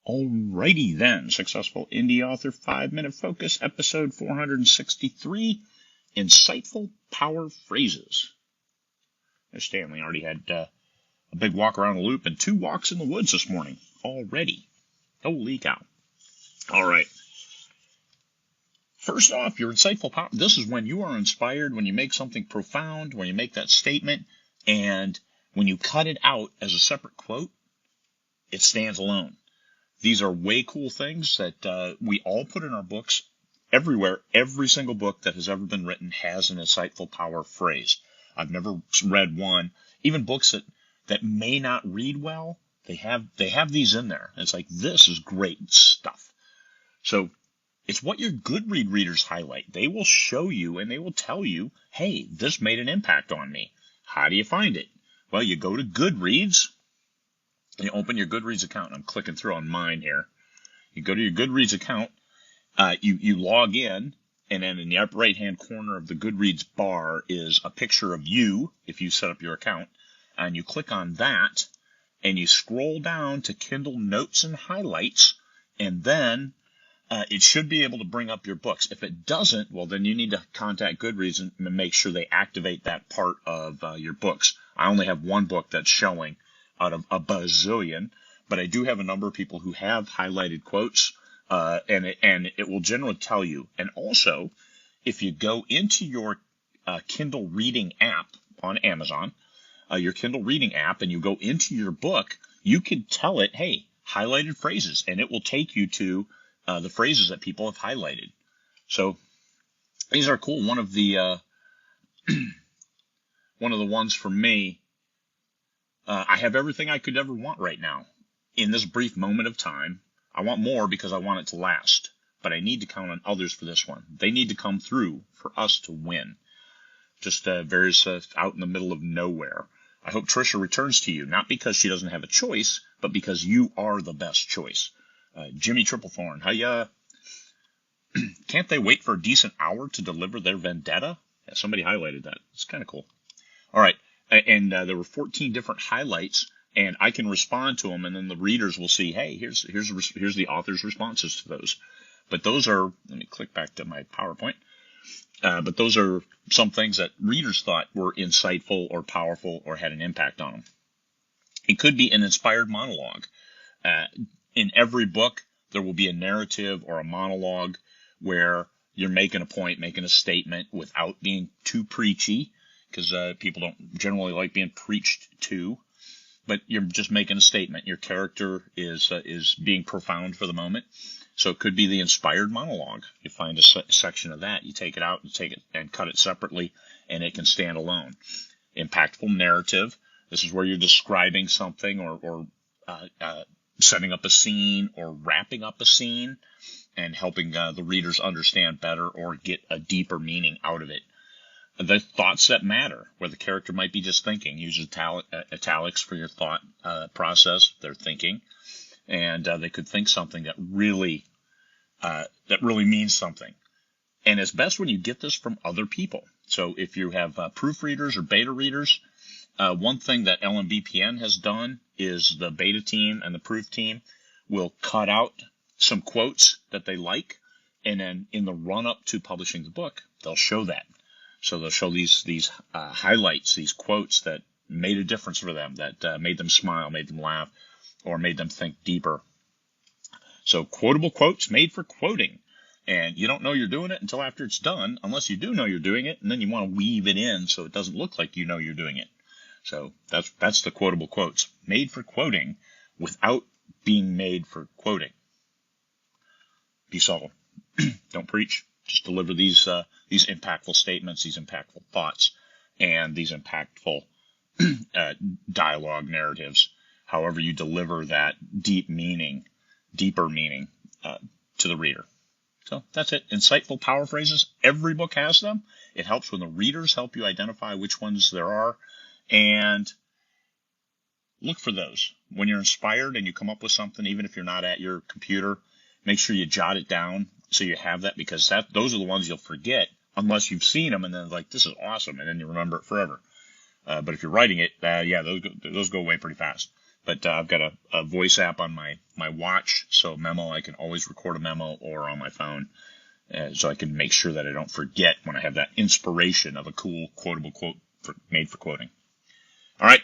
Alrighty then, Successful Indie Author 5-Minute Focus, episode 463, Insightful Power Phrases. There's Stanley already had a big walk around the loop and 2 walks in the woods this morning already. Holy cow. Alright. First off, your insightful power, this is when you are inspired, when you make something profound, when you make that statement, and when you cut it out as a separate quote, it stands alone. These are way cool things that we all put in our books. Everywhere, every single book that has ever been written has an insightful power phrase. I've never read one. Even books that may not read well, they have these in there. It's like, this is great stuff. So it's what your Goodreads readers highlight. They will show you and they will tell you, hey, this made an impact on me. How do you find it? Well, you go to Goodreads. You open your Goodreads account. I'm clicking through on mine here. You go to your Goodreads account. You log in, and then in the upper right-hand corner of the Goodreads bar is a picture of you, if you set up your account. And you click on that, and you scroll down to Kindle Notes and Highlights, and then it should be able to bring up your books. If it doesn't, well, then you need to contact Goodreads and make sure they activate that part of your books. I only have one book that's showing out of a bazillion, but I do have a number of people who have highlighted quotes, and it will generally tell you. And also, if you go into your Kindle Reading app on Amazon, your Kindle Reading app, and you go into your book, you can tell it, hey, highlighted phrases, and it will take you to the phrases that people have highlighted. So these are cool. One of the ones for me. I have everything I could ever want right now in this brief moment of time. I want more because I want it to last, but I need to count on others for this one. They need to come through for us to win. Just various out in the middle of nowhere. I hope Trisha returns to you, not because she doesn't have a choice, but because you are the best choice. Jimmy Triplethorn, hiya. Can't they wait for a decent hour to deliver their vendetta? Yeah, somebody highlighted that. It's kind of cool. All right. And there were 14 different highlights, and I can respond to them, and then the readers will see, hey, here's the author's responses to those. But those are, let me click back to my PowerPoint. But those are some things that readers thought were insightful or powerful or had an impact on them. It could be an inspired monologue. In every book, there will be a narrative or a monologue where you're making a point, making a statement without being too preachy, because people don't generally like being preached to, but you're just making a statement. Your character is being profound for the moment. So it could be the inspired monologue. You find a section of that, you take it out and take it and cut it separately, and it can stand alone. Impactful narrative. This is where you're describing something or setting up a scene or wrapping up a scene and helping the readers understand better or get a deeper meaning out of it. The thoughts that matter, where the character might be just thinking. Use italics for your thought process. They're thinking, and they could think something that really means something. And it's best when you get this from other people. So if you have proofreaders or beta readers, one thing that LMBPN has done is the beta team and the proof team will cut out some quotes that they like, and then in the run-up to publishing the book, they'll show that. So they'll show these highlights, these quotes that made a difference for them, that made them smile, made them laugh, or made them think deeper. So quotable quotes made for quoting. And you don't know you're doing it until after it's done, unless you do know you're doing it, and then you want to weave it in so it doesn't look like you know you're doing it. So that's the quotable quotes. Made for quoting without being made for quoting. Be subtle. Don't preach. Just deliver these impactful statements, these impactful thoughts, and these impactful dialogue narratives. However you deliver that deeper meaning to the reader. So that's it. Insightful power phrases. Every book has them. It helps when the readers help you identify which ones there are, and look for those. When you're inspired and you come up with something, even if you're not at your computer, make sure you jot it down so you have that, because those are the ones you'll forget unless you've seen them and then like, this is awesome, and then you remember it forever. But if you're writing it, those go away pretty fast. But I've got a voice app on my watch, so memo, I can always record a memo, or on my phone, so I can make sure that I don't forget when I have that inspiration of a cool quotable quote made for quoting. All right.